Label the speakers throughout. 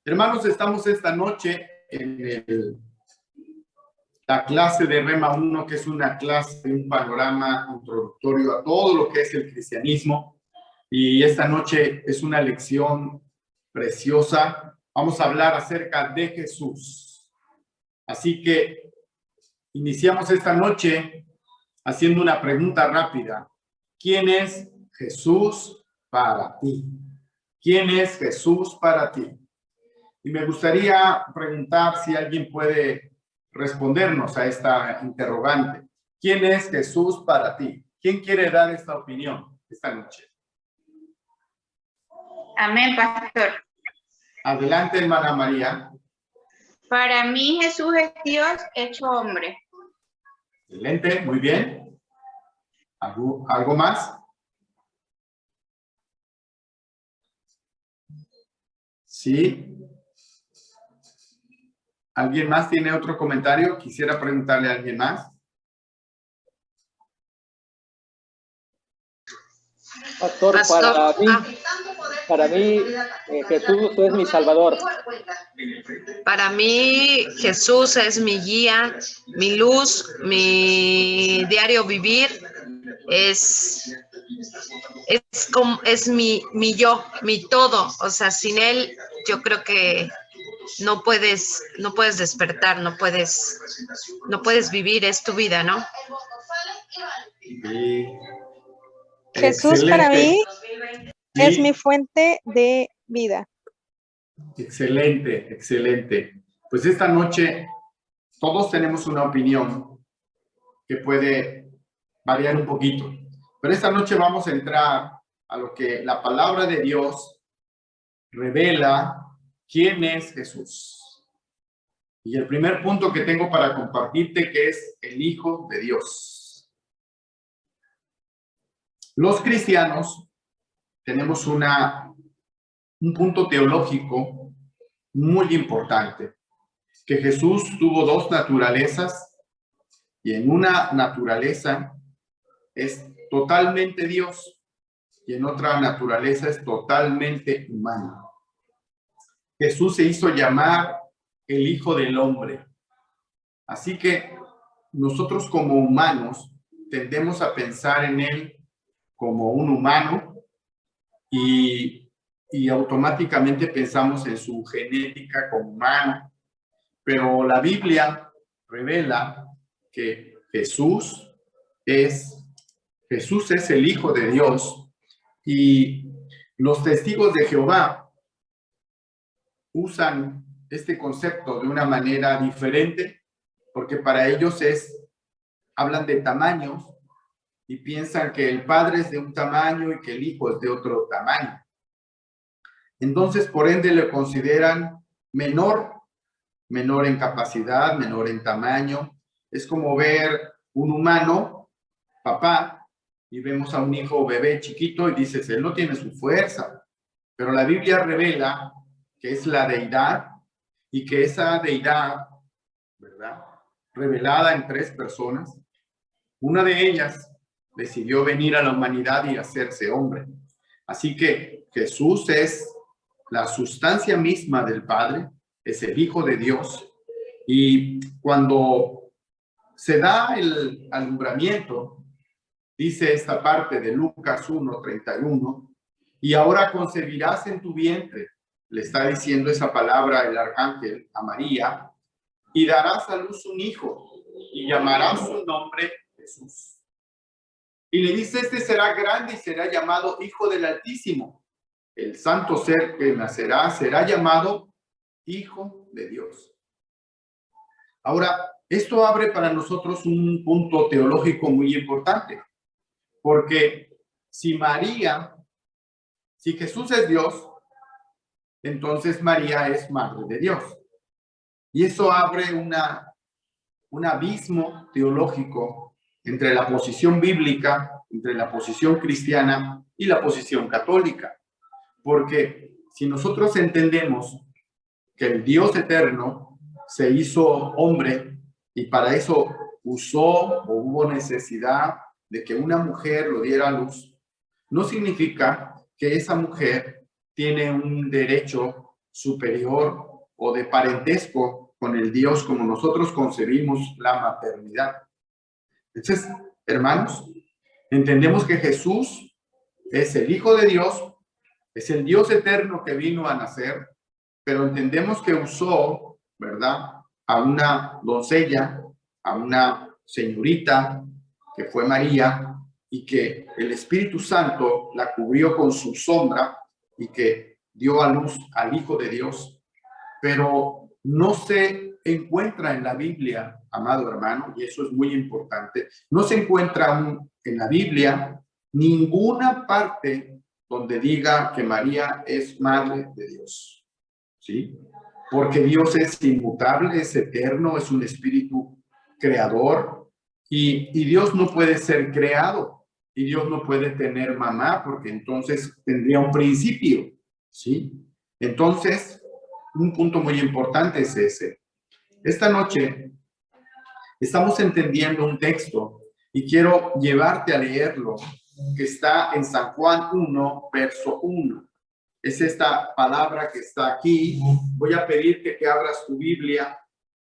Speaker 1: Hermanos, estamos esta noche en la clase de Rema 1, que es una clase, un panorama introductorio a todo lo que es el cristianismo. Y esta noche es una lección preciosa. Vamos a hablar acerca de Jesús. Así que iniciamos esta noche haciendo una pregunta rápida. ¿Quién es Jesús para ti? ¿Quién es Jesús para ti? Y me gustaría preguntar si alguien puede respondernos a esta interrogante. ¿Quién es Jesús para ti? ¿Quién quiere dar esta opinión esta noche?
Speaker 2: Amén, pastor.
Speaker 1: Adelante, hermana María.
Speaker 2: Para mí Jesús es Dios hecho hombre.
Speaker 1: Excelente, muy bien. ¿Algo más? Sí. ¿Alguien más tiene otro comentario? Quisiera preguntarle a alguien más.
Speaker 3: Pastor, para mí Jesús es mi Salvador.
Speaker 4: Para mí Jesús es mi guía, mi luz, mi diario vivir, es mi yo, mi todo. O sea, sin él yo creo que no puedes despertar, no puedes vivir, es tu vida, ¿no?
Speaker 1: Sí.
Speaker 5: Jesús
Speaker 1: Excelente.
Speaker 5: para mí
Speaker 1: Sí.
Speaker 5: es mi fuente de vida.
Speaker 1: Excelente, excelente. Pues esta noche todos tenemos una opinión que puede variar un poquito. Pero esta noche vamos a entrar a lo que la palabra de Dios revela quién es Jesús. Y el primer punto que tengo para compartirte que es el Hijo de Dios. Los cristianos tenemos un punto teológico muy importante, que Jesús tuvo dos naturalezas y en una naturaleza es totalmente Dios y en otra naturaleza es totalmente humano. Jesús se hizo llamar el Hijo del Hombre. Así que nosotros como humanos tendemos a pensar en él como un humano y automáticamente pensamos en su genética como humano. Pero la Biblia revela que Jesús es el Hijo de Dios y los testigos de Jehová usan este concepto de una manera diferente porque para ellos hablan de tamaños y piensan que el Padre es de un tamaño y que el Hijo es de otro tamaño. Entonces, por ende, le consideran menor en capacidad, menor en tamaño. Es como ver un humano, papá, y vemos a un hijo bebé chiquito y dices, él no tiene su fuerza. Pero la Biblia revela que es la deidad y que esa deidad, ¿verdad?, revelada en tres personas, una de ellas decidió venir a la humanidad y hacerse hombre. Así que Jesús es la sustancia misma del Padre, es el Hijo de Dios. Y cuando se da el alumbramiento, dice esta parte de Lucas 1:31, y ahora concebirás en tu vientre, le está diciendo esa palabra el arcángel a María, y darás a luz un hijo, y llamarás su nombre Jesús. Y le dice, este será grande y será llamado Hijo del Altísimo. El santo ser que nacerá será llamado Hijo de Dios. Ahora, esto abre para nosotros un punto teológico muy importante, porque si Jesús es Dios, entonces María es madre de Dios. Y eso abre un abismo teológico entre la posición bíblica, entre la posición cristiana y la posición católica. Porque si nosotros entendemos que el Dios eterno se hizo hombre y para eso hubo necesidad de que una mujer lo diera a luz, no significa que esa mujer tiene un derecho superior o de parentesco con el Dios como nosotros concebimos la maternidad. Entonces, hermanos, entendemos que Jesús es el Hijo de Dios, es el Dios eterno que vino a nacer, pero entendemos que usó, ¿verdad?, a una doncella, a una señorita que fue María, y que el Espíritu Santo la cubrió con su sombra y que dio a luz al Hijo de Dios. Pero no se encuentra en la Biblia, amado hermano, y eso es muy importante, no se encuentra en la Biblia ninguna parte donde diga que María es madre de Dios, ¿sí? Porque Dios es inmutable, es eterno, es un espíritu creador, y Dios no puede ser creado, y Dios no puede tener mamá, porque entonces tendría un principio, ¿sí? Entonces, un punto muy importante es ese. Esta noche estamos entendiendo un texto y quiero llevarte a leerlo, que está en San Juan 1, verso 1. Es esta palabra que está aquí. Voy a pedirte que abras tu Biblia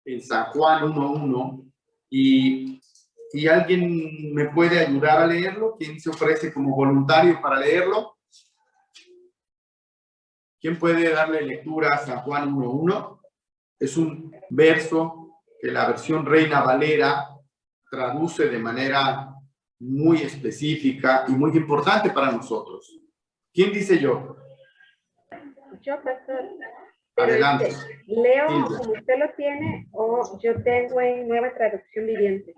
Speaker 1: en San Juan 1:1 y alguien me puede ayudar a leerlo. ¿Quién se ofrece como voluntario para leerlo? ¿Quién puede darle lectura a San Juan 1:1? Es un verso que la versión Reina Valera traduce de manera muy específica y muy importante para nosotros. ¿Quién dice yo?
Speaker 6: Yo, pastor.
Speaker 1: Adelante.
Speaker 6: ¿Leo
Speaker 1: Silvia,
Speaker 6: como usted lo tiene o yo tengo en Nueva Traducción Viviente?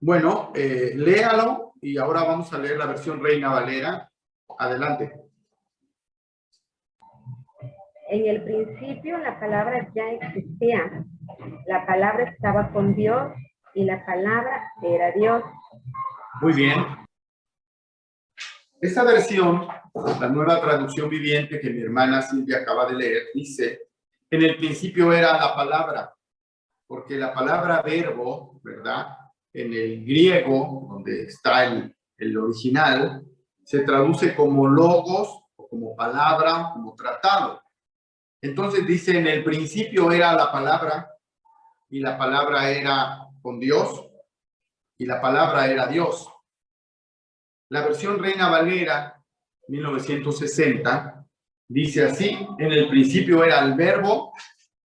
Speaker 1: bueno, léalo y ahora vamos a leer la versión Reina Valera. Adelante.
Speaker 6: En el principio la palabra ya existía. La palabra estaba con Dios y la palabra era Dios.
Speaker 1: Muy bien. Esta versión, la Nueva Traducción Viviente que mi hermana Silvia acaba de leer, dice, en el principio era la palabra, porque la palabra verbo, ¿verdad?, en el griego, donde está el original, se traduce como logos, o como palabra, como tratado. Entonces dice, en el principio era la palabra, y la palabra era con Dios, y la palabra era Dios. La versión Reina Valera, 1960, dice así, en el principio era el verbo,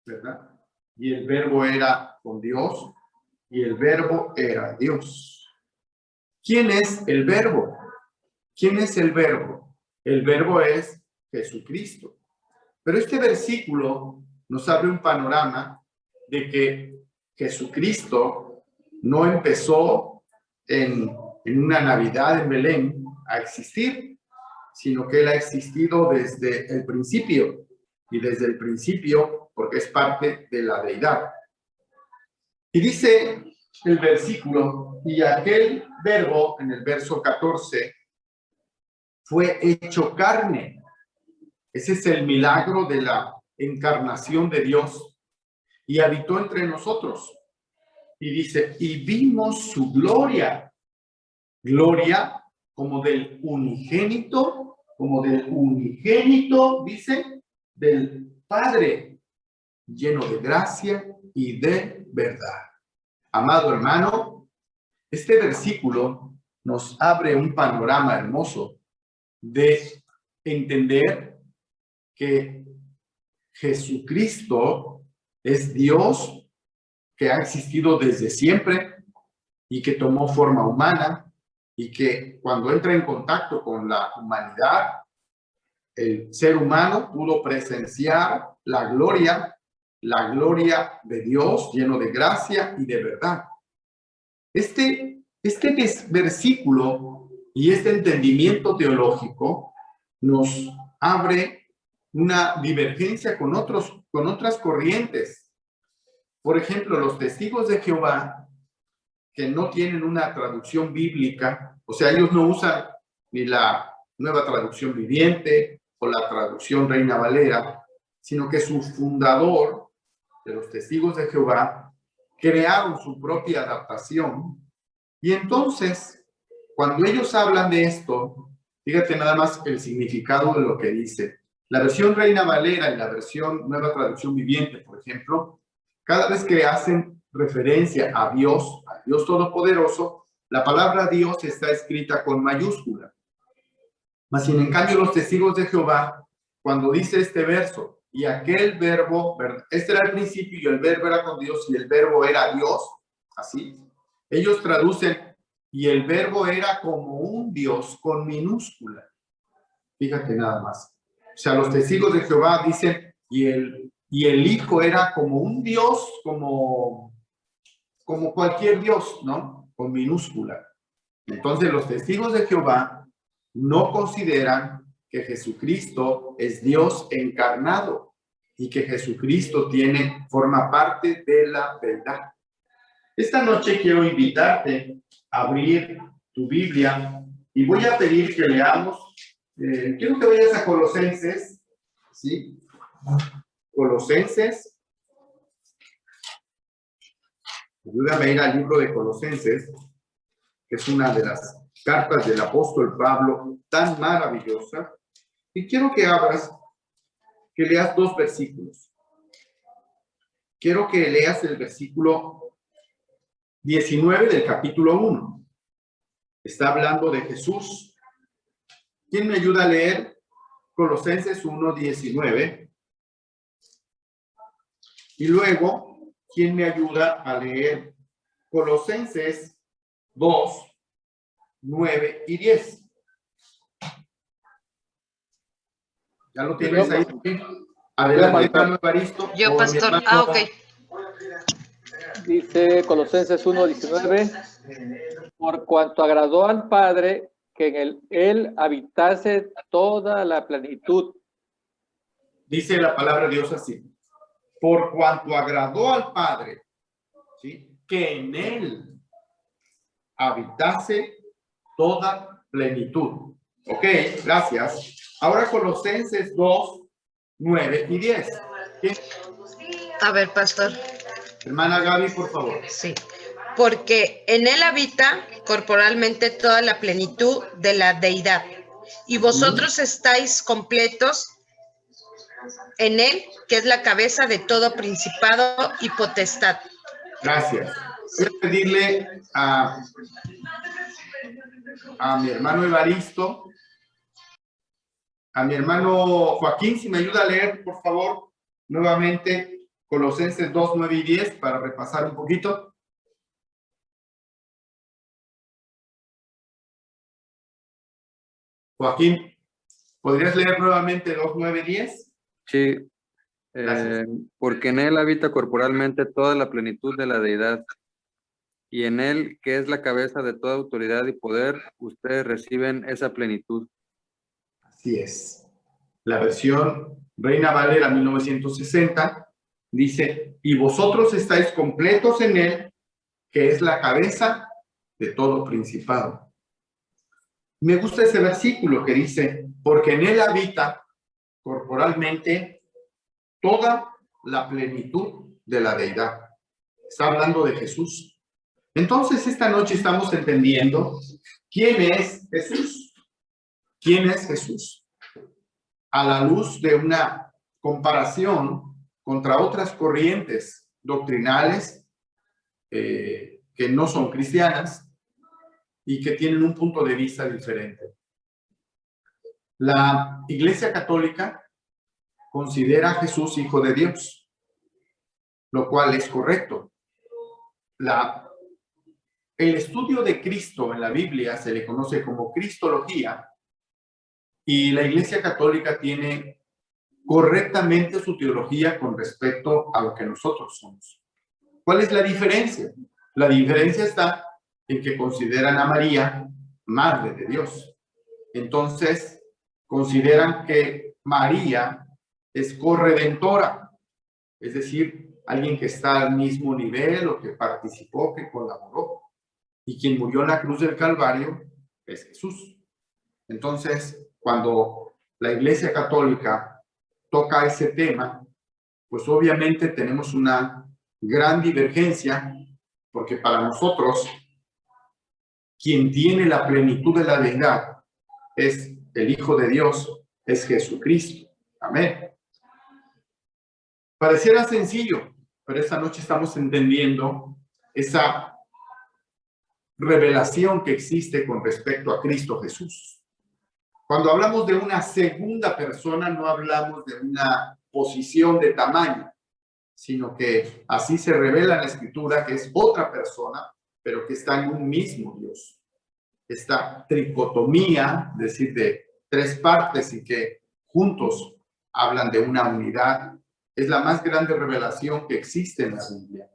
Speaker 1: ¿verdad? Y el verbo era con Dios, y el verbo era Dios. ¿Quién es el verbo? ¿Quién es el verbo? El verbo es Jesucristo. Pero este versículo nos abre un panorama de que Jesucristo no empezó en una Navidad en Belén a existir, sino que Él ha existido desde el principio, y desde el principio porque es parte de la deidad. Y dice el versículo, y aquel verbo, en el verso 14, fue hecho carne. Ese es el milagro de la encarnación de Dios, y habitó entre nosotros. Y dice, y vimos su gloria, gloria como del unigénito, dice, del Padre, lleno de gracia y de verdad. Amado hermano, este versículo nos abre un panorama hermoso de entender que Jesucristo es Dios que ha existido desde siempre y que tomó forma humana, y que cuando entra en contacto con la humanidad, el ser humano pudo presenciar la gloria de Dios lleno de gracia y de verdad. Este versículo y este entendimiento teológico nos abre una divergencia con otras corrientes. Por ejemplo, los testigos de Jehová, que no tienen una traducción bíblica, o sea, ellos no usan ni la Nueva Traducción Viviente o la traducción Reina Valera, sino que su fundador de los testigos de Jehová crearon su propia adaptación. Y entonces, cuando ellos hablan de esto, fíjate nada más el significado de lo que dice. La versión Reina Valera y la versión Nueva Traducción Viviente, por ejemplo, cada vez que hacen referencia a Dios Todopoderoso, la palabra Dios está escrita con mayúscula. Mas, sin en cambio, los testigos de Jehová, cuando dice este verso, y aquel verbo, este era el principio y el verbo era con Dios y el verbo era Dios, así, ellos traducen, y el verbo era como un Dios con minúscula. Fíjate nada más. O sea, los testigos de Jehová dicen, y el Hijo era como un Dios, como cualquier Dios, ¿no? Con minúscula. Entonces, los testigos de Jehová no consideran que Jesucristo es Dios encarnado y que Jesucristo forma parte de la verdad. Esta noche quiero invitarte a abrir tu Biblia y voy a pedir que leamos. Quiero que vayas a Colosenses, ¿sí? Colosenses. Ayúdame a ir al libro de Colosenses, que es una de las cartas del apóstol Pablo, tan maravillosa. Y quiero que que leas 2 versículos. Quiero que leas el versículo 19 del capítulo 1. Está hablando de Jesús. ¿Quién me ayuda a leer Colosenses 1:19? Y luego, ¿quién me ayuda a leer Colosenses 2:9 y 10? ¿Ya lo tienes ahí? Adelante, hermano Evaristo.
Speaker 4: Yo, pastor. Ok.
Speaker 3: Dice Colosenses 1:19, por cuanto agradó al Padre que en él habitase toda la plenitud.
Speaker 1: Dice la palabra de Dios así: por cuanto agradó al Padre, ¿sí?, que en él habitase toda plenitud. Ok, gracias. Ahora Colosenses 2:9 y 10. ¿Sí?
Speaker 4: A ver, pastor.
Speaker 1: Hermana Gaby, por favor.
Speaker 4: Sí. Porque en él habita corporalmente toda la plenitud de la deidad, y vosotros estáis completos en él, que es la cabeza de todo principado y potestad.
Speaker 1: Gracias. Voy a pedirle a mi hermano Evaristo, a mi hermano Joaquín, si me ayuda a leer, por favor, nuevamente Colosenses 2:9 y 10 para repasar un poquito. Joaquín, ¿podrías leer nuevamente 2:9 y 10?
Speaker 7: Sí, porque en él habita corporalmente toda la plenitud de la deidad, y en él, que es la cabeza de toda autoridad y poder, ustedes reciben esa plenitud.
Speaker 1: Así es. La versión Reina Valera 1960 dice, y vosotros estáis completos en él, que es la cabeza de todo principado. Me gusta ese versículo que dice, porque en él habita corporalmente toda la plenitud de la deidad. Está hablando de Jesús. Entonces, esta noche estamos entendiendo quién es Jesús. ¿Quién es Jesús? A la luz de una comparación contra otras corrientes doctrinales que no son cristianas y que tienen un punto de vista diferente. La Iglesia Católica considera a Jesús hijo de Dios, lo cual es correcto. El estudio de Cristo en la Biblia se le conoce como cristología, y la Iglesia Católica tiene correctamente su teología con respecto a lo que nosotros somos. ¿Cuál es la diferencia? La diferencia está en que consideran a María Madre de Dios. Entonces, consideran que María es corredentora, es decir, alguien que está al mismo nivel o que participó, que colaboró. Y quien murió en la cruz del Calvario es Jesús. Entonces, cuando la Iglesia Católica toca ese tema, pues obviamente tenemos una gran divergencia, porque para nosotros, quien tiene la plenitud de la deidad es el Hijo de Dios, es Jesucristo. Amén. Pareciera sencillo, pero esta noche estamos entendiendo esa revelación que existe con respecto a Cristo Jesús. Cuando hablamos de una segunda persona, no hablamos de una posición de tamaño, sino que así se revela en la Escritura que es otra persona, pero que está en un mismo Dios. Esta tricotomía, es decir, de tres partes y que juntos hablan de una unidad, es la más grande revelación que existe en la Biblia.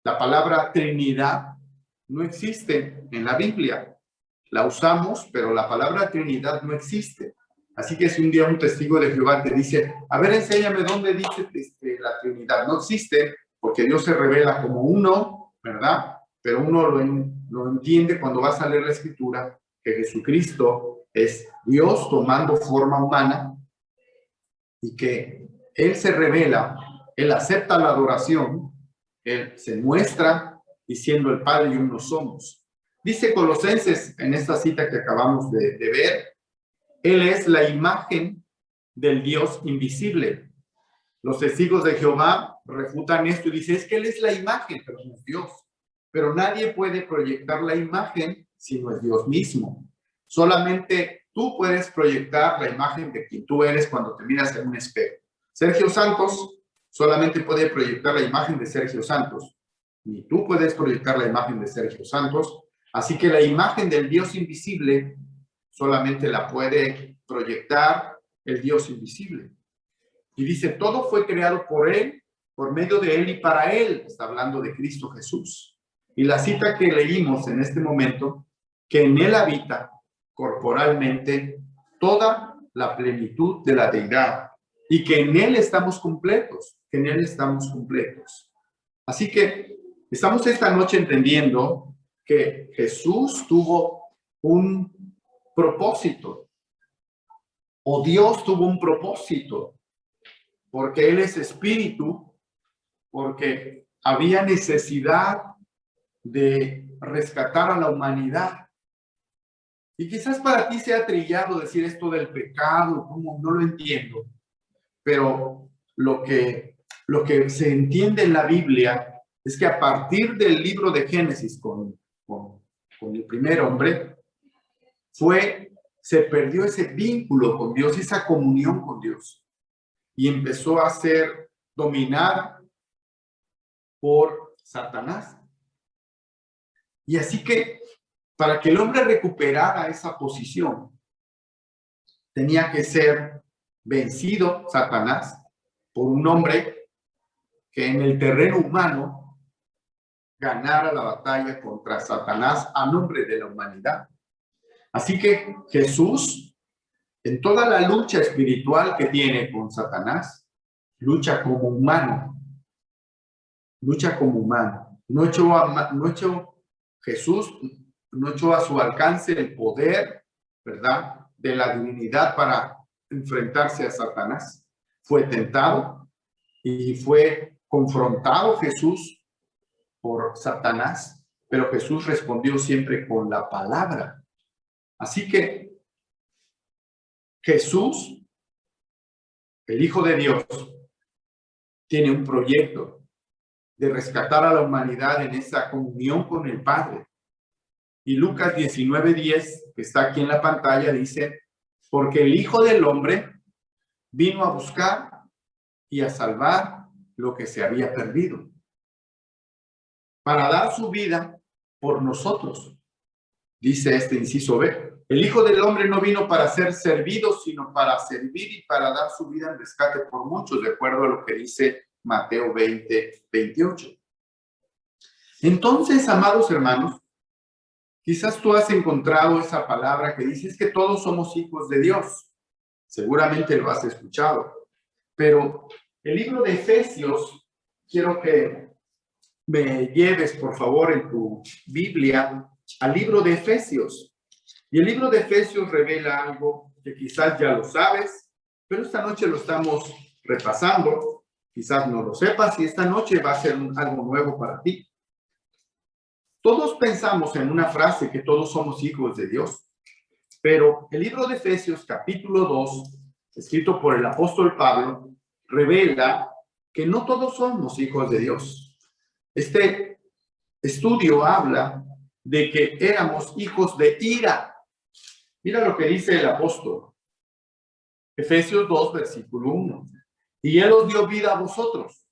Speaker 1: La palabra Trinidad no existe en la Biblia. La usamos, pero la palabra Trinidad no existe. Así que si un día un testigo de Jehová te dice, a ver, enséñame dónde dice la Trinidad, no existe, porque Dios se revela como uno, ¿verdad? Pero uno lo entiende cuando vas a leer la Escritura, que Jesucristo es Dios tomando forma humana y que Él se revela, Él acepta la adoración, Él se muestra diciendo el Padre y uno somos. Dice Colosenses en esta cita que acabamos de ver, Él es la imagen del Dios invisible. Los testigos de Jehová refutan esto y dicen, es que Él es la imagen, pero no es Dios. Pero nadie puede proyectar la imagen si no es Dios mismo. Solamente tú puedes proyectar la imagen de quien tú eres cuando te miras en un espejo. Sergio Santos solamente puede proyectar la imagen de Sergio Santos. Ni tú puedes proyectar la imagen de Sergio Santos. Así que la imagen del Dios invisible solamente la puede proyectar el Dios invisible. Y dice, todo fue creado por Él, por medio de Él y para Él. Está hablando de Cristo Jesús. Y la cita que leímos en este momento, que en Él habita corporalmente toda la plenitud de la deidad y que en Él estamos completos, que en Él estamos completos. Así que estamos esta noche entendiendo que Jesús tuvo un propósito, o Dios tuvo un propósito, porque Él es espíritu, porque había necesidad de rescatar a la humanidad. Y quizás para ti sea trillado decir esto del pecado, como no lo entiendo, pero lo que se entiende en la Biblia es que a partir del libro de Génesis con el primer hombre, se perdió ese vínculo con Dios, esa comunión con Dios, y empezó a ser dominada por Satanás. Y así que para que el hombre recuperara esa posición, tenía que ser vencido Satanás por un hombre que en el terreno humano ganara la batalla contra Satanás a nombre de la humanidad. Así que Jesús, en toda la lucha espiritual que tiene con Satanás, lucha como humano. Lucha como humano. Jesús no echó a su alcance el poder, ¿verdad?, de la divinidad para enfrentarse a Satanás. Fue tentado y fue confrontado Jesús por Satanás, pero Jesús respondió siempre con la palabra. Así que Jesús, el Hijo de Dios, tiene un proyecto de rescatar a la humanidad en esa comunión con el Padre. Y Lucas 19:10, que está aquí en la pantalla, dice, porque el Hijo del Hombre vino a buscar y a salvar lo que se había perdido, para dar su vida por nosotros. Dice este inciso B, el Hijo del Hombre no vino para ser servido, sino para servir y para dar su vida en rescate por muchos, de acuerdo a lo que dice Mateo 20:28. Entonces, amados hermanos, quizás tú has encontrado esa palabra que dice que todos somos hijos de Dios. Seguramente lo has escuchado. Pero el libro de Efesios, quiero que me lleves, por favor, en tu Biblia, al libro de Efesios. Y el libro de Efesios revela algo que quizás ya lo sabes, pero esta noche lo estamos repasando. Quizás no lo sepas y esta noche va a ser algo nuevo para ti. Todos pensamos en una frase que todos somos hijos de Dios, pero el libro de Efesios, capítulo 2, escrito por el apóstol Pablo, revela que no todos somos hijos de Dios. Este estudio habla de que éramos hijos de ira. Mira lo que dice el apóstol. Efesios 2, versículo 1. Y Él os dio vida a vosotros,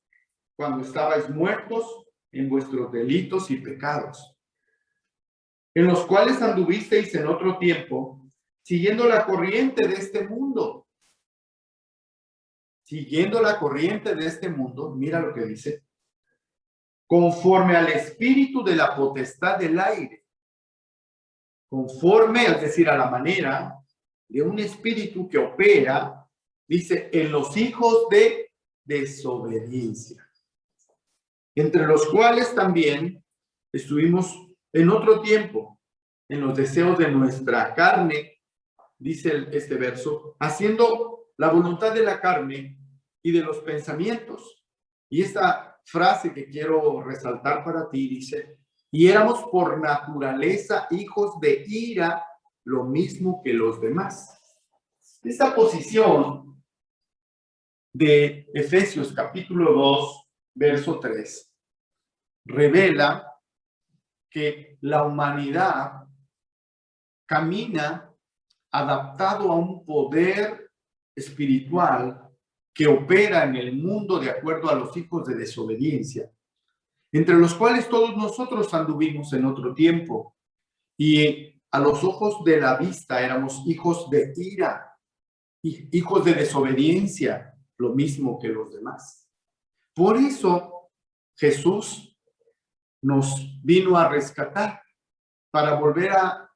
Speaker 1: cuando estabais muertos en vuestros delitos y pecados, en los cuales anduvisteis en otro tiempo, siguiendo la corriente de este mundo. Siguiendo la corriente de este mundo, mira lo que dice. Conforme al espíritu de la potestad del aire. Conforme, es decir, a la manera de un espíritu que opera, dice, en los hijos de desobediencia, entre los cuales también estuvimos en otro tiempo, en los deseos de nuestra carne, dice este verso, haciendo la voluntad de la carne y de los pensamientos. Y esta frase que quiero resaltar para ti dice, y éramos por naturaleza hijos de ira, lo mismo que los demás. Esta posición de Efesios capítulo 2, verso 3, revela que la humanidad camina adaptado a un poder espiritual que opera en el mundo de acuerdo a los hijos de desobediencia, entre los cuales todos nosotros anduvimos en otro tiempo, y a los ojos de la vista éramos hijos de ira, hijos de desobediencia, lo mismo que los demás. Por eso Jesús nos vino a rescatar, para volver a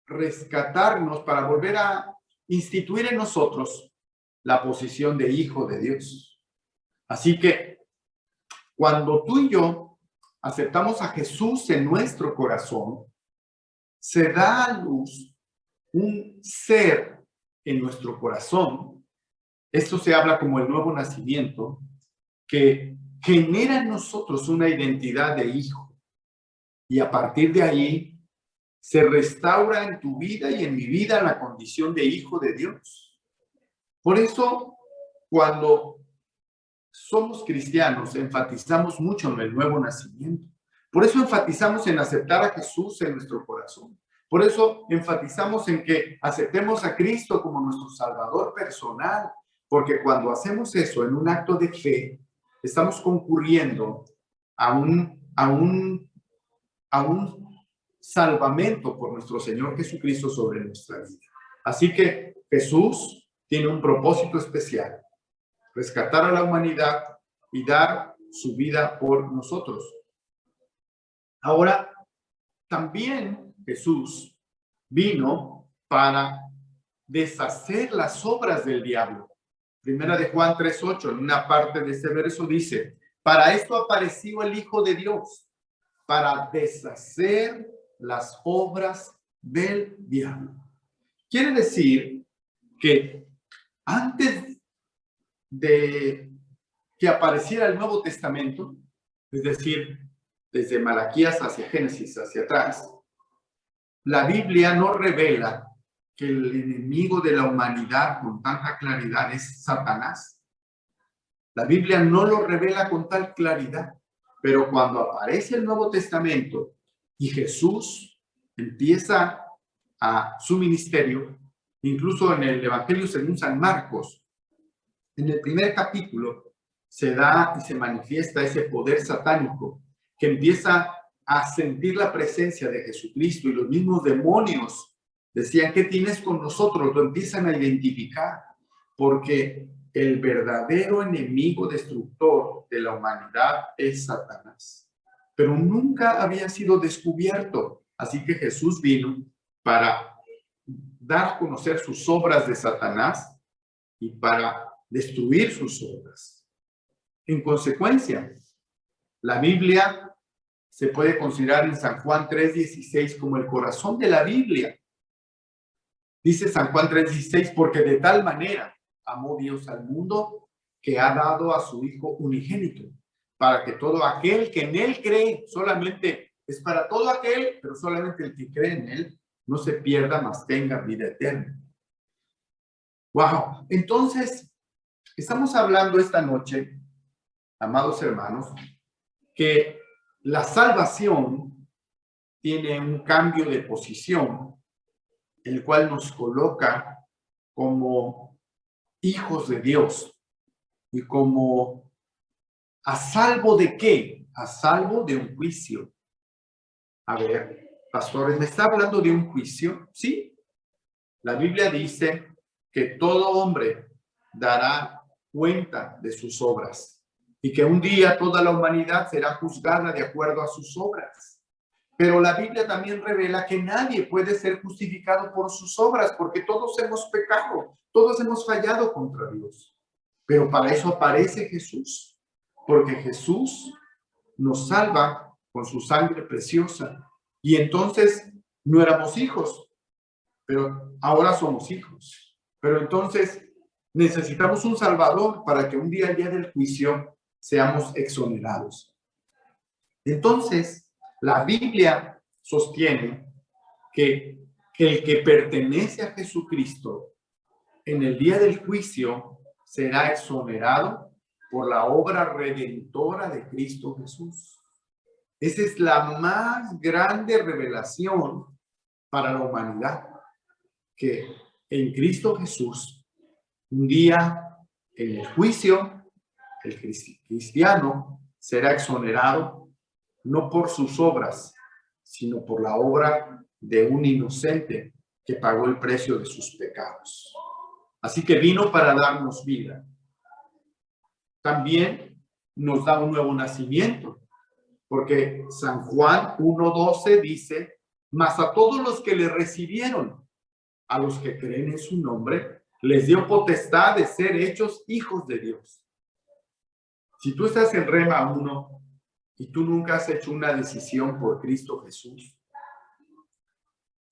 Speaker 1: rescatarnos, para volver a instituir en nosotros la posición de hijo de Dios. Así que cuando tú y yo aceptamos a Jesús en nuestro corazón, se da a luz un ser en nuestro corazón. Esto se habla como el nuevo nacimiento, que genera en nosotros una identidad de hijo. Y a partir de ahí se restaura en tu vida y en mi vida la condición de hijo de Dios. Por eso, cuando somos cristianos, enfatizamos mucho en el nuevo nacimiento. Por eso enfatizamos en aceptar a Jesús en nuestro corazón. Por eso enfatizamos en que aceptemos a Cristo como nuestro Salvador personal. Porque cuando hacemos eso en un acto de fe, estamos concurriendo a un salvamento por nuestro Señor Jesucristo sobre nuestra vida. Así que Jesús tiene un propósito especial: rescatar a la humanidad y dar su vida por nosotros. Ahora, también Jesús vino para deshacer las obras del diablo. Primera de Juan 3:8, en una parte de ese verso dice, para esto apareció el Hijo de Dios, para deshacer las obras del diablo. Quiere decir que antes de que apareciera el Nuevo Testamento, es decir, desde Malaquías hacia Génesis, hacia atrás, la Biblia no revela que el enemigo de la humanidad con tanta claridad es Satanás. La Biblia no lo revela con tal claridad, pero cuando aparece el Nuevo Testamento y Jesús empieza a su ministerio, incluso en el Evangelio según San Marcos, en el primer capítulo se da y se manifiesta ese poder satánico que empieza a sentir la presencia de Jesucristo, y los mismos demonios decían, ¿qué tienes con nosotros? Lo empiezan a identificar, porque el verdadero enemigo destructor de la humanidad es Satanás. Pero nunca había sido descubierto. Así que Jesús vino para dar a conocer sus obras de Satanás y para destruir sus obras. En consecuencia, la Biblia se puede considerar en San Juan 3:16 como el corazón de la Biblia. Dice San Juan 3:16, porque de tal manera amó Dios al mundo que ha dado a su Hijo unigénito, para que todo aquel que en Él cree, solamente es para todo aquel, pero solamente el que cree en Él, no se pierda, mas tenga vida eterna. Wow. Entonces, estamos hablando esta noche, amados hermanos, que la salvación tiene un cambio de posición, el cual nos coloca como hijos de Dios y como a salvo de qué, a salvo de un juicio. A ver, pastores, ¿me está hablando de un juicio? Sí. La Biblia dice que todo hombre dará cuenta de sus obras y que un día toda la humanidad será juzgada de acuerdo a sus obras. Pero la Biblia también revela que nadie puede ser justificado por sus obras porque todos hemos pecado, todos hemos fallado contra Dios. Pero para eso aparece Jesús, porque Jesús nos salva con su sangre preciosa. Y entonces no éramos hijos, pero ahora somos hijos. Pero entonces necesitamos un Salvador para que un día, el día del juicio, seamos exonerados. Entonces, la Biblia sostiene que el que pertenece a Jesucristo en el día del juicio será exonerado por la obra redentora de Cristo Jesús. Esa es la más grande revelación para la humanidad, que en Cristo Jesús, un día en el juicio, el cristiano será exonerado no por sus obras, sino por la obra de un inocente que pagó el precio de sus pecados. Así que vino para darnos vida. También nos da un nuevo nacimiento, porque San Juan 1:12 dice: mas a todos los que le recibieron, a los que creen en su nombre, les dio potestad de ser hechos hijos de Dios. Si tú estás en Rema 1 y tú nunca has hecho una decisión por Cristo Jesús,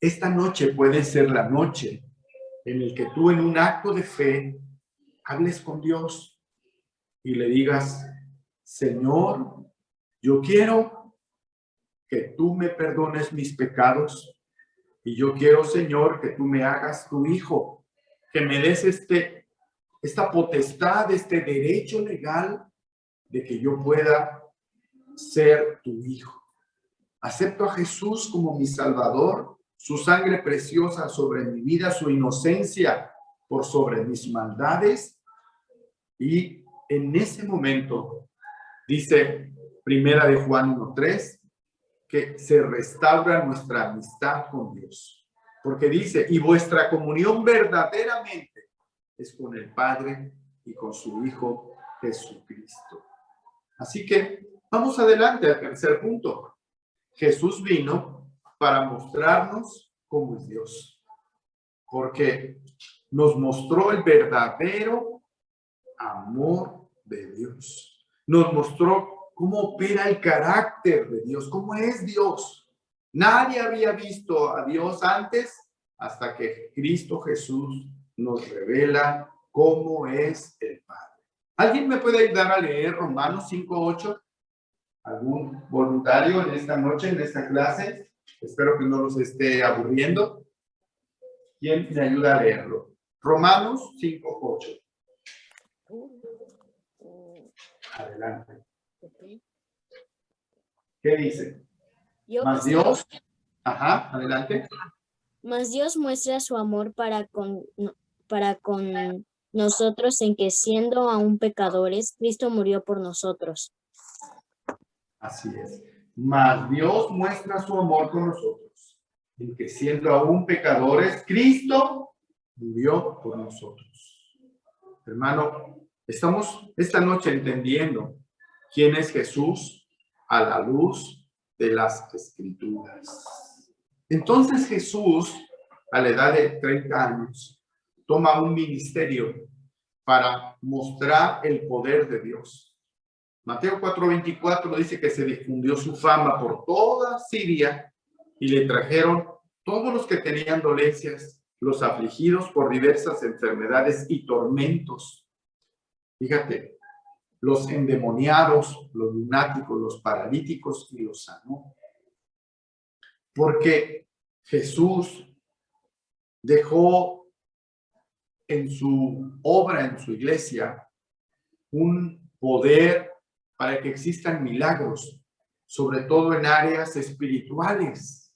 Speaker 1: esta noche puede ser la noche en el que tú, en un acto de fe, hables con Dios y le digas: Señor, yo quiero que tú me perdones mis pecados y yo quiero, Señor, que tú me hagas tu hijo, que me des esta potestad, este derecho legal de que yo pueda ser tu hijo. Acepto a Jesús como mi Salvador, su sangre preciosa sobre mi vida, su inocencia por sobre mis maldades. Y en ese momento, dice Primera de Juan 1:3, que se restaura nuestra amistad con Dios. Porque dice: y vuestra comunión verdaderamente es con el Padre y con su Hijo Jesucristo. Así que vamos adelante al tercer punto. Jesús vino para mostrarnos cómo es Dios, porque nos mostró el verdadero amor de Dios. Nos mostró cómo opera el carácter de Dios, cómo es Dios. Nadie había visto a Dios antes hasta que Cristo Jesús nos revela cómo es el Padre. ¿Alguien me puede ayudar a leer Romanos 5:8? ¿Algún voluntario en esta noche, en esta clase? Espero que no los esté aburriendo. ¿Quién me ayuda a leerlo? Romanos 5:8. Adelante. ¿Qué dice? Mas Dios, adelante.
Speaker 8: Mas Dios muestra su amor para con nosotros en que, siendo aún pecadores, Cristo murió por nosotros.
Speaker 1: Así es. Mas Dios muestra su amor con nosotros en que, siendo aún pecadores, Cristo murió por nosotros. Hermano, estamos esta noche entendiendo quién es Jesús a la luz de las Escrituras. Entonces Jesús, a la edad de 30 años, toma un ministerio para mostrar el poder de Dios. Mateo 4:24 dice que se difundió su fama por toda Siria y le trajeron todos los que tenían dolencias, los afligidos por diversas enfermedades y tormentos. Fíjate, los endemoniados, los lunáticos, los paralíticos, y los sanó. Porque Jesús dejó en su obra, en su iglesia, un poder para que existan milagros, sobre todo en áreas espirituales.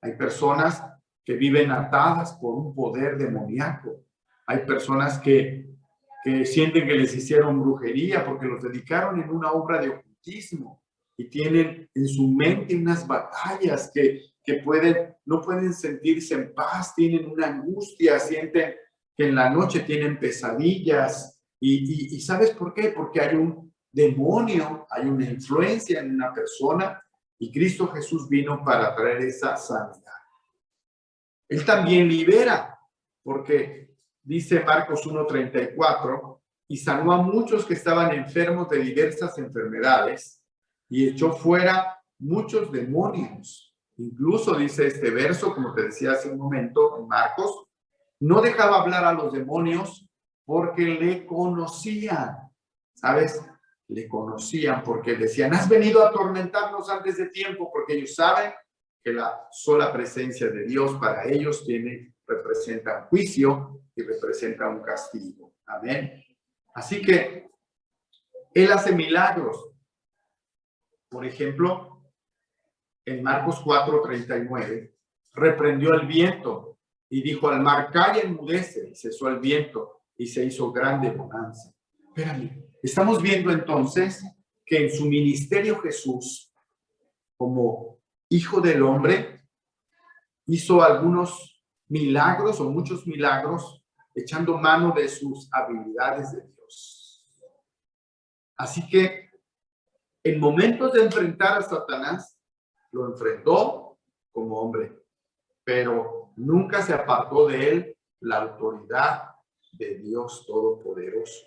Speaker 1: Hay personas que viven atadas por un poder demoníaco. Hay personas que sienten que les hicieron brujería porque los dedicaron en una obra de ocultismo y tienen en su mente unas batallas que no pueden sentirse en paz, tienen una angustia, sienten que en la noche tienen pesadillas. ¿Y sabes por qué? Porque hay un demonio, hay una influencia en una persona y Cristo Jesús vino para traer esa sanidad. Él también libera, porque dice Marcos 1:34, y sanó a muchos que estaban enfermos de diversas enfermedades y echó fuera muchos demonios. Incluso dice este verso, como te decía hace un momento en Marcos, no dejaba hablar a los demonios porque le conocían. ¿Sabes? Le conocían porque decían, has venido a atormentarnos antes de tiempo, porque ellos saben que la sola presencia de Dios para ellos representa un juicio y representa un castigo. Amén. Así que Él hace milagros. Por ejemplo, en Marcos 4:39, reprendió el viento y dijo al mar, calla, enmudece, y cesó el viento y se hizo grande bonanza. Espérame, estamos viendo entonces que en su ministerio Jesús, como Hijo del Hombre, hizo algunos milagros o muchos milagros echando mano de sus habilidades de Dios. Así que en momentos de enfrentar a Satanás, lo enfrentó como hombre, pero nunca se apartó de él la autoridad de Dios Todopoderoso.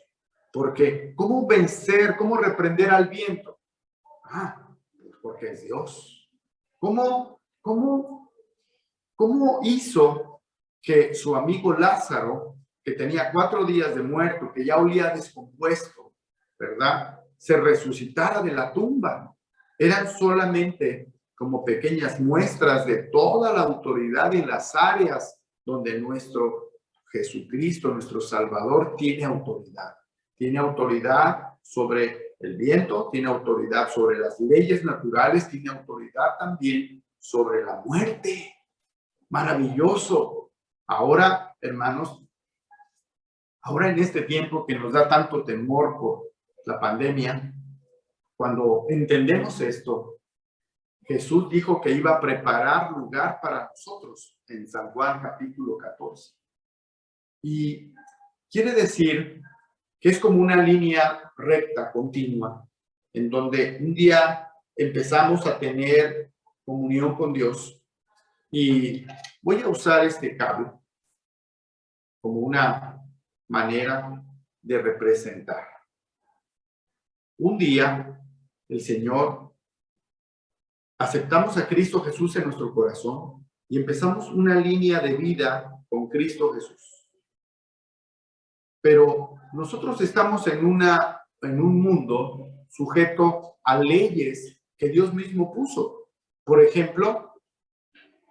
Speaker 1: Porque ¿cómo vencer, cómo reprender al viento? Porque es Dios. ¿Cómo hizo que su amigo Lázaro, que tenía 4 días de muerto, que ya olía descompuesto, ¿verdad?, se resucitara de la tumba? Eran solamente como pequeñas muestras de toda la autoridad en las áreas donde nuestro Jesucristo, nuestro Salvador, tiene autoridad. Tiene autoridad sobre el viento, tiene autoridad sobre las leyes naturales, tiene autoridad también sobre la muerte. Maravilloso. Ahora, hermanos, ahora en este tiempo que nos da tanto temor por la pandemia, cuando entendemos esto, Jesús dijo que iba a preparar lugar para nosotros en San Juan capítulo 14. Y quiere decir que es como una línea recta, continua, en donde un día empezamos a tener comunión con Dios. Y voy a usar este cable como una manera de representar. Un día, el Señor, aceptamos a Cristo Jesús en nuestro corazón y empezamos una línea de vida con Cristo Jesús. Pero nosotros estamos en un mundo sujeto a leyes que Dios mismo puso. Por ejemplo,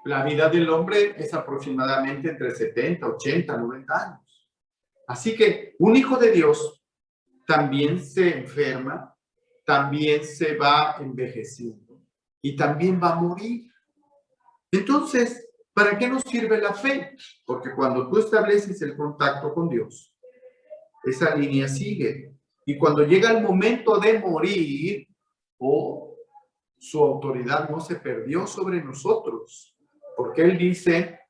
Speaker 1: la vida del hombre es aproximadamente entre 70, 80, 90 años. Así que un hijo de Dios también se enferma, también se va envejeciendo y también va a morir. Entonces, ¿para qué nos sirve la fe? Porque cuando tú estableces el contacto con Dios, esa línea sigue. Y cuando llega el momento de morir, su autoridad no se perdió sobre nosotros. Porque Él dice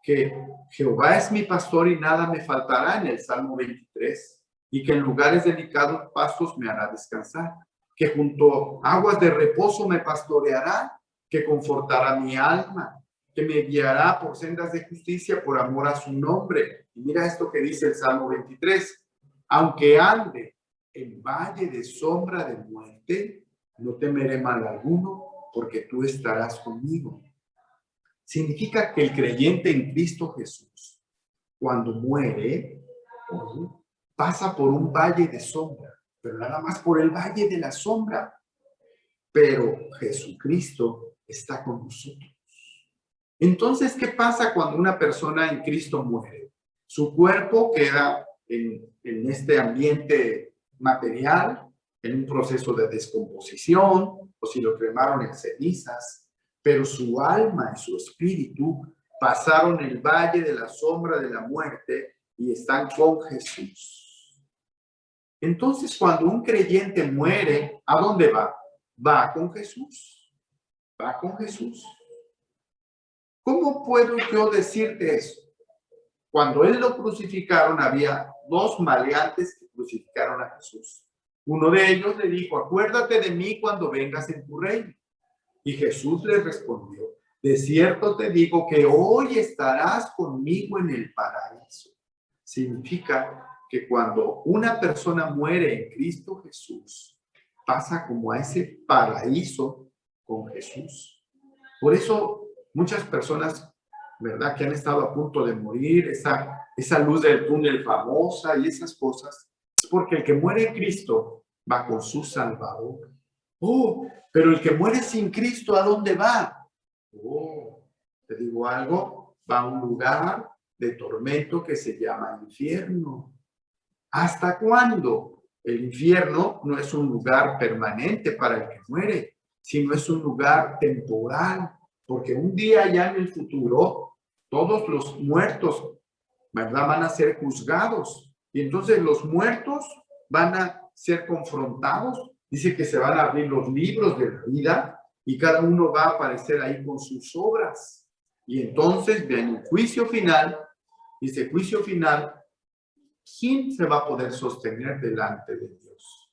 Speaker 1: que Jehová es mi pastor y nada me faltará en el Salmo 23. Y que en lugares delicados pastos me hará descansar. Que junto a aguas de reposo me pastoreará. Que confortará mi alma. Que me guiará por sendas de justicia por amor a su nombre. Y mira esto que dice el Salmo 23. Aunque ande en valle de sombra de muerte, no temeré mal alguno, porque tú estarás conmigo. Significa que el creyente en Cristo Jesús, cuando muere, pasa por un valle de sombra, pero nada más por el valle de la sombra. Pero Jesucristo está con nosotros. Entonces, ¿qué pasa cuando una persona en Cristo muere? Su cuerpo queda en este ambiente material, en un proceso de descomposición, o si lo cremaron en cenizas, pero su alma y su espíritu pasaron el valle de la sombra de la muerte y están con Jesús. Entonces, cuando un creyente muere, ¿a dónde va? Va con Jesús. Va con Jesús. ¿Cómo puedo yo decirte eso? Cuando él lo crucificaron, había dos maleantes que crucificaron a Jesús. Uno de ellos le dijo, acuérdate de mí cuando vengas en tu reino. Y Jesús le respondió, de cierto te digo que hoy estarás conmigo en el paraíso. Significa que cuando una persona muere en Cristo Jesús, pasa como a ese paraíso con Jesús. Por eso muchas personas, ¿verdad?, que han estado a punto de morir, esa luz del túnel famosa y esas cosas, es porque el que muere en Cristo va con su Salvador. Oh, pero el que muere sin Cristo, ¿a dónde va? Oh, te digo algo, va a un lugar de tormento que se llama infierno. ¿Hasta cuándo? El infierno no es un lugar permanente para el que muere, sino es un lugar temporal, porque un día ya en el futuro, todos los muertos, ¿verdad?, van a ser juzgados. Y entonces los muertos van a ser confrontados. Dice que se van a abrir los libros de la vida y cada uno va a aparecer ahí con sus obras. Y entonces viene un juicio final. Dice juicio final. ¿Quién se va a poder sostener delante de Dios?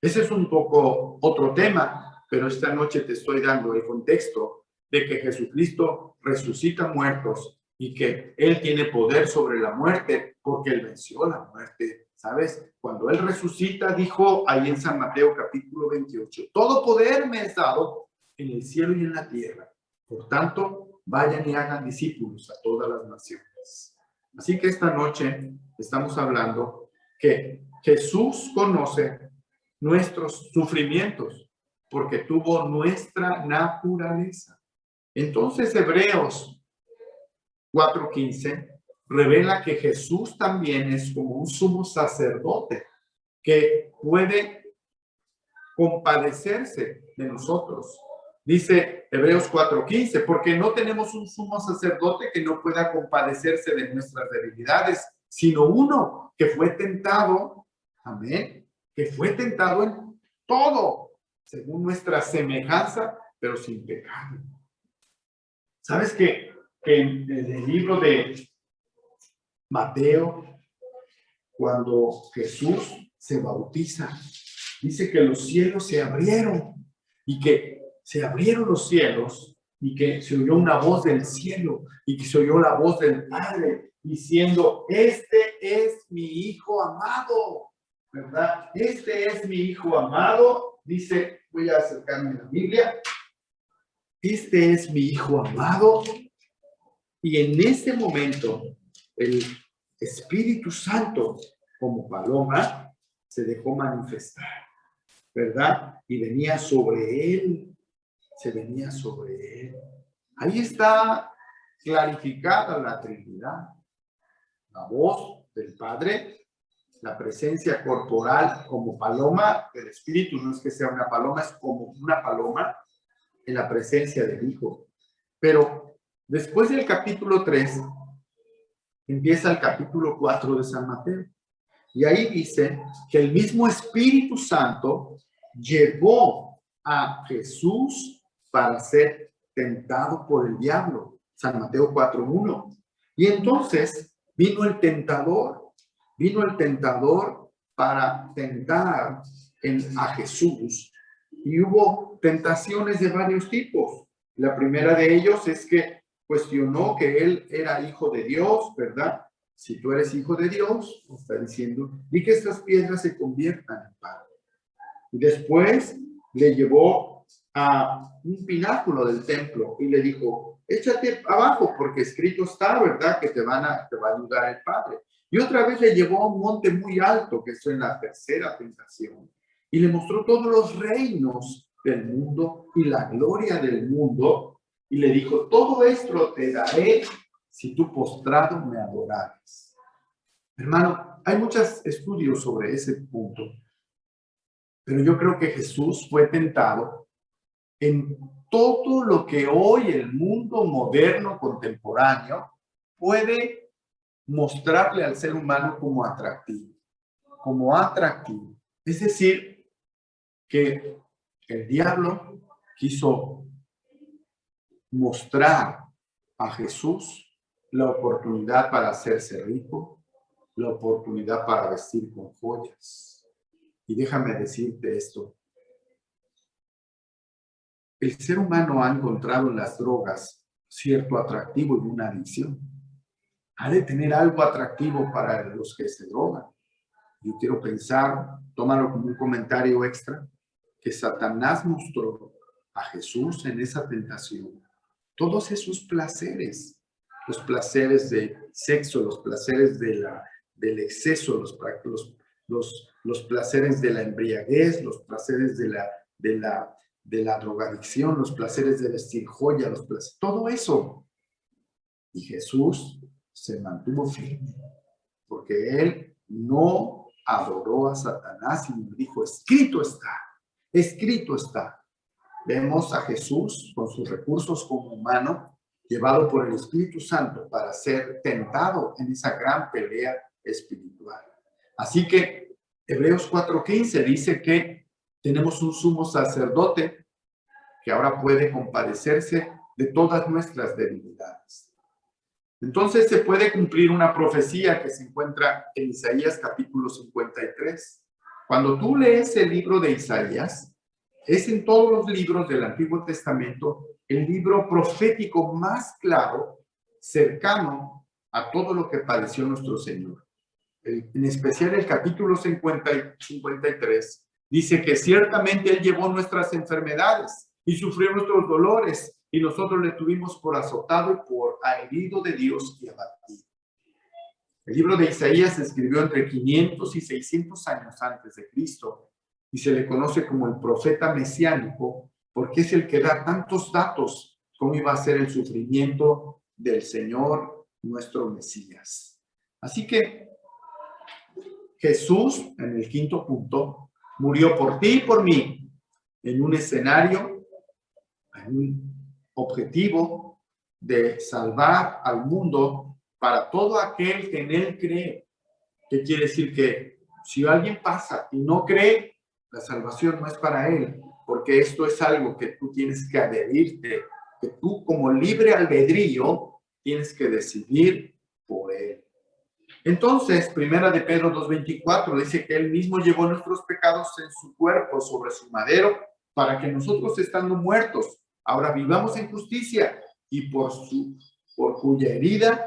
Speaker 1: Ese es un poco otro tema, pero esta noche te estoy dando el contexto de que Jesucristo resucita muertos y que Él tiene poder sobre la muerte porque Él venció la muerte. ¿Sabes? Cuando Él resucita, dijo ahí en San Mateo capítulo 28, todo poder me es dado en el cielo y en la tierra. Por tanto, vayan y hagan discípulos a todas las naciones. Así que esta noche estamos hablando que Jesús conoce nuestros sufrimientos porque tuvo nuestra naturaleza. Entonces, Hebreos 4:15 revela que Jesús también es como un sumo sacerdote que puede compadecerse de nosotros. Dice Hebreos 4:15, porque no tenemos un sumo sacerdote que no pueda compadecerse de nuestras debilidades, sino uno que fue tentado, amén, que fue tentado en todo, según nuestra semejanza, pero sin pecado. ¿Sabes que en el libro de Mateo, cuando Jesús se bautiza, dice que los cielos se abrieron y que se abrieron los cielos y que se oyó una voz del cielo y que se oyó la voz del Padre diciendo, este es mi Hijo amado, ¿verdad? Este es mi Hijo amado, dice, voy a acercarme a la Biblia, este es mi Hijo amado, y en ese momento el Espíritu Santo, como paloma, se dejó manifestar, ¿verdad? Y venía sobre él, se venía sobre él. Ahí está clarificada la Trinidad. La voz del Padre, la presencia corporal como paloma, el Espíritu no es que sea una paloma, es como una paloma en la presencia del Hijo. Pero después del capítulo 3, empieza el capítulo 4 de San Mateo. Y ahí dice que el mismo Espíritu Santo llevó a Jesús para ser tentado por el diablo. San Mateo 4:1. Y entonces vino el tentador para tentar a Jesús. Y hubo tentaciones de varios tipos. La primera de ellos es que cuestionó que él era hijo de Dios, ¿verdad? Si tú eres hijo de Dios, está diciendo, di que estas piedras se conviertan en pan. Y después le llevó a un pináculo del templo y le dijo, échate abajo porque escrito está, ¿verdad? Que te va a ayudar el Padre. Y otra vez le llevó a un monte muy alto, que es en la tercera tentación, y le mostró todos los reinos del mundo y la gloria del mundo, y le dijo, todo esto te daré si tú postrado me adorares. Hermano, hay muchos estudios sobre ese punto, pero yo creo que Jesús fue tentado en todo lo que hoy el mundo moderno contemporáneo puede mostrarle al ser humano como atractivo. Como atractivo. Es decir, que el diablo quiso mostrar a Jesús la oportunidad para hacerse rico, la oportunidad para vestir con joyas. Y déjame decirte esto. El ser humano ha encontrado en las drogas cierto atractivo y una adicción. Ha de tener algo atractivo para los que se drogan. Yo quiero pensar, tómalo como un comentario extra, que Satanás mostró a Jesús en esa tentación todos esos placeres, los placeres de sexo, los placeres del exceso, los placeres de la embriaguez, los placeres de la drogadicción, los placeres de vestir joya, todo eso. Y Jesús se mantuvo firme, porque él no adoró a Satanás y dijo, escrito está, escrito está. Vemos a Jesús con sus recursos como humano, llevado por el Espíritu Santo para ser tentado en esa gran pelea espiritual. Así que Hebreos 4:15 dice que tenemos un sumo sacerdote que ahora puede compadecerse de todas nuestras debilidades. Entonces se puede cumplir una profecía que se encuentra en Isaías capítulo 53. Cuando tú lees el libro de Isaías, es en todos los libros del Antiguo Testamento el libro profético más claro, cercano a todo lo que padeció nuestro Señor. En especial el capítulo 53 dice que ciertamente Él llevó nuestras enfermedades y sufrió nuestros dolores, y nosotros le tuvimos por azotado y por herido de Dios y abatido. El libro de Isaías se escribió entre 500 y 600 años antes de Cristo y se le conoce como el profeta mesiánico porque es el que da tantos datos cómo iba a ser el sufrimiento del Señor, nuestro Mesías. Así que Jesús, en el quinto punto, murió por ti y por mí en un escenario, en un objetivo de salvar al mundo para todo aquel que en él cree. ¿Qué quiere decir? Que si alguien pasa y no cree, la salvación no es para él, porque esto es algo que tú tienes que adherirte, que tú como libre albedrío tienes que decidir por él. Entonces, primera de Pedro 2:24 dice que él mismo llevó nuestros pecados en su cuerpo sobre su madero, para que nosotros estando muertos, ahora vivamos en justicia, y por cuya herida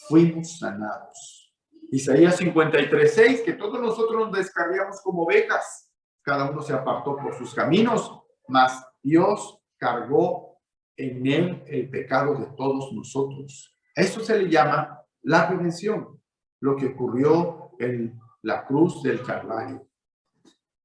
Speaker 1: fuimos sanados. Isaías 53:6, que todos nosotros nos descarriamos como ovejas, cada uno se apartó por sus caminos, mas Dios cargó en él el pecado de todos nosotros. A esto se le llama la redención, lo que ocurrió en la cruz del Calvario.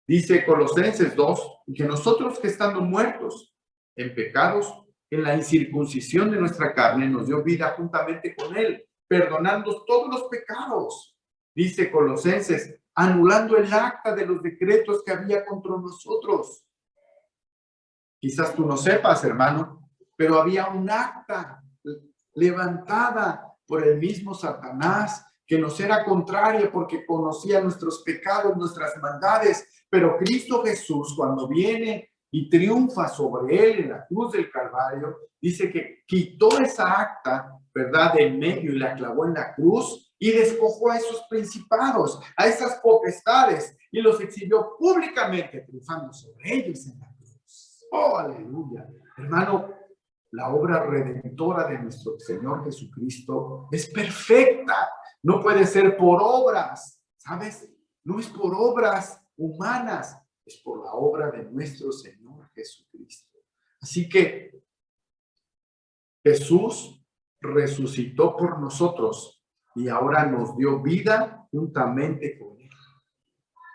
Speaker 1: Dice Colosenses 2, que nosotros que estando muertos en pecados, en la incircuncisión de nuestra carne, nos dio vida juntamente con él, perdonando todos los pecados. Dice Colosenses, anulando el acta de los decretos que había contra nosotros. Quizás tú no sepas, hermano, pero había un acta levantada por el mismo Satanás que nos era contraria porque conocía nuestros pecados, nuestras maldades, pero Cristo Jesús, cuando viene y triunfa sobre él en la cruz del Calvario, dice que quitó esa acta, ¿verdad?, de en medio y la clavó en la cruz y despojó a esos principados, a esas potestades y los exhibió públicamente, triunfando sobre ellos en la cruz. ¡Oh, aleluya! Hermano, la obra redentora de nuestro Señor Jesucristo es perfecta. No puede ser por obras, ¿sabes? No es por obras humanas, es por la obra de nuestro Señor Jesucristo. Así que Jesús resucitó por nosotros y ahora nos dio vida juntamente con él.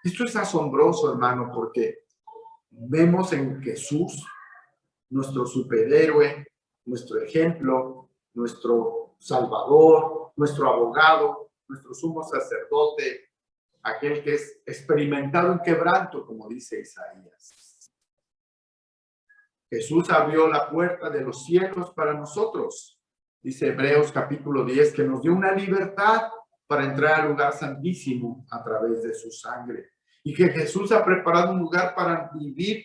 Speaker 1: Esto es asombroso, hermano, porque vemos en Jesús nuestro superhéroe, nuestro ejemplo, nuestro salvador, nuestro abogado, nuestro sumo sacerdote, aquel que es experimentado en quebranto, como dice Isaías. Jesús abrió la puerta de los cielos para nosotros. Dice Hebreos capítulo 10, que nos dio una libertad para entrar al lugar santísimo a través de su sangre. Y que Jesús ha preparado un lugar para vivir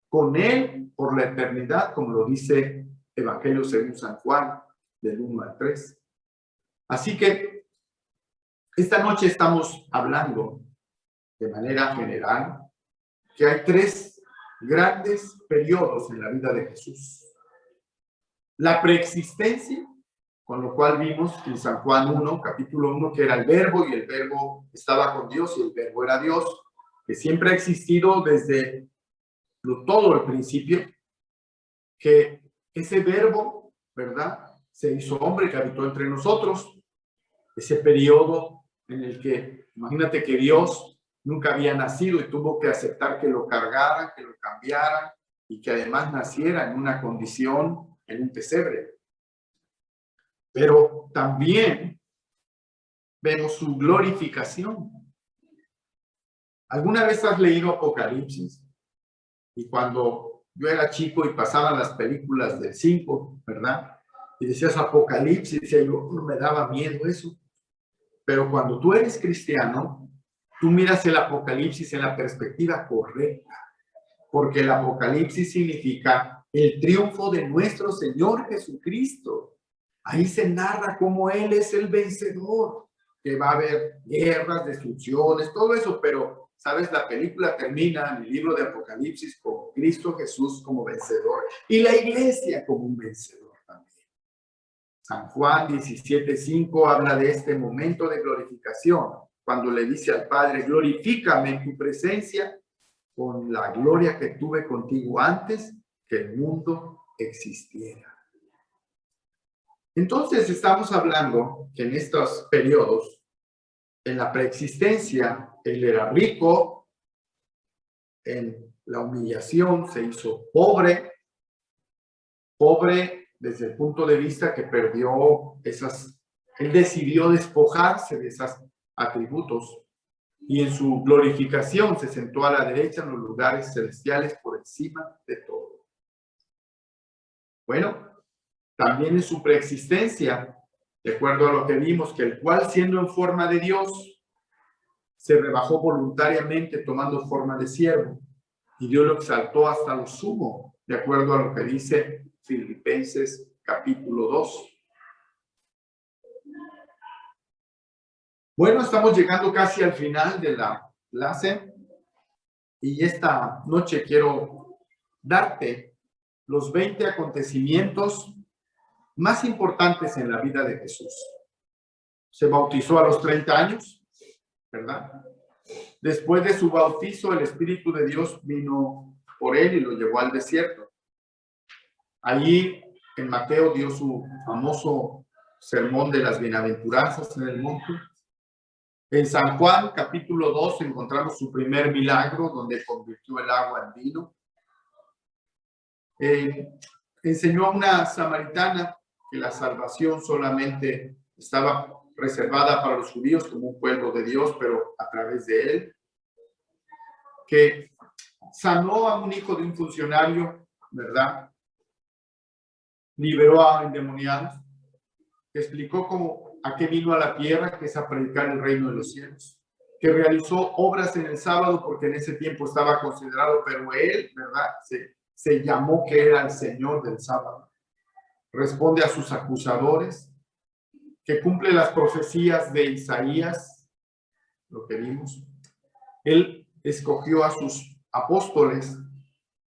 Speaker 1: con Él por la eternidad, como lo dice Evangelio según San Juan, del 1 al 3. Así que esta noche estamos hablando de manera general que hay tres grandes periodos en la vida de Jesús. La preexistencia, con lo cual vimos en San Juan 1, capítulo 1, que era el verbo y el verbo estaba con Dios y el verbo era Dios, que siempre ha existido desde todo el principio, que ese verbo, ¿verdad?, se hizo hombre que habitó entre nosotros. Ese periodo en el que, imagínate que Dios nunca había nacido y tuvo que aceptar que lo cargaran, que lo cambiaran y que además naciera en una condición, en un pesebre. Pero también vemos su glorificación. ¿Alguna vez has leído Apocalipsis? Y cuando yo era chico y pasaban las películas del 5, ¿verdad? Y decías Apocalipsis, y yo me daba miedo eso. Pero cuando tú eres cristiano, tú miras el Apocalipsis en la perspectiva correcta. Porque el Apocalipsis significa el triunfo de nuestro Señor Jesucristo. Ahí se narra cómo Él es el vencedor, que va a haber guerras, destrucciones, todo eso, pero, ¿sabes? La película termina en el libro de Apocalipsis con Cristo Jesús como vencedor y la iglesia como un vencedor también. San Juan 17:5 habla de este momento de glorificación, cuando le dice al Padre, glorifícame en tu presencia con la gloria que tuve contigo antes que el mundo existiera. Entonces estamos hablando que en estos periodos, en la preexistencia, Él era rico, en la humillación se hizo pobre desde el punto de vista que perdió Él decidió despojarse de esos atributos y en su glorificación se sentó a la derecha en los lugares celestiales por encima de todo. Bueno, también en su preexistencia, de acuerdo a lo que vimos, que el cual siendo en forma de Dios, se rebajó voluntariamente tomando forma de siervo y Dios lo exaltó hasta lo sumo, de acuerdo a lo que dice Filipenses capítulo 2. Bueno, estamos llegando casi al final de la clase y esta noche quiero darte los 20 acontecimientos más importantes en la vida de Jesús. Se bautizó a los 30 años, ¿verdad? Después de su bautizo, el Espíritu de Dios vino por él y lo llevó al desierto. Allí, en Mateo, dio su famoso sermón de las bienaventuranzas en el monte. En San Juan, capítulo 2, encontramos su primer milagro, donde convirtió el agua en vino. Enseñó a una samaritana que la salvación solamente estaba reservada para los judíos como un pueblo de Dios, pero a través de él. Que sanó a un hijo de un funcionario, ¿verdad? Liberó a endemoniados. Que explicó a qué vino a la tierra, que es a predicar el reino de los cielos. Que realizó obras en el sábado porque en ese tiempo estaba considerado, pero él, ¿verdad? Se llamó que era el Señor del sábado. Responde a sus acusadores, que cumple las profecías de Isaías, lo que vimos. Él escogió a sus apóstoles.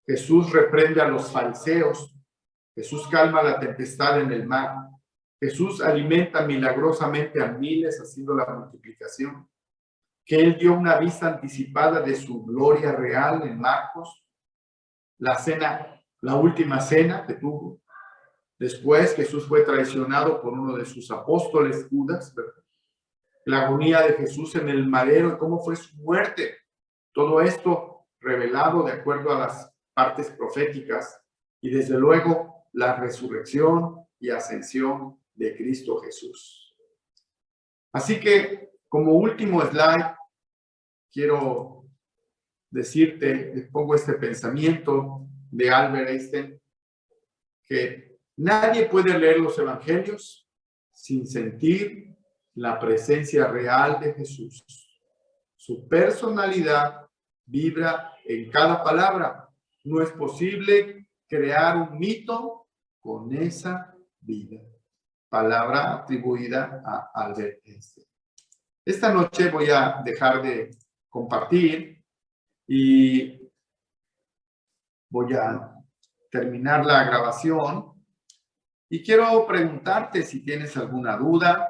Speaker 1: Jesús reprende a los fariseos. Jesús calma la tempestad en el mar. Jesús alimenta milagrosamente a miles haciendo la multiplicación. Que Él dio una vista anticipada de su gloria real en Marcos. La última cena que tuvo. Después Jesús fue traicionado por uno de sus apóstoles, Judas, ¿verdad? La agonía de Jesús en el madero y cómo fue su muerte. Todo esto revelado de acuerdo a las partes proféticas y desde luego la resurrección y ascensión de Cristo Jesús. Así que, como último slide, quiero decirte, les pongo este pensamiento de Albert Einstein, que nadie puede leer los evangelios sin sentir la presencia real de Jesús. Su personalidad vibra en cada palabra. No es posible crear un mito con esa vida. Palabra atribuida a Albert Einstein. Esta noche voy a dejar de compartir y voy a terminar la grabación. Y quiero preguntarte si tienes alguna duda,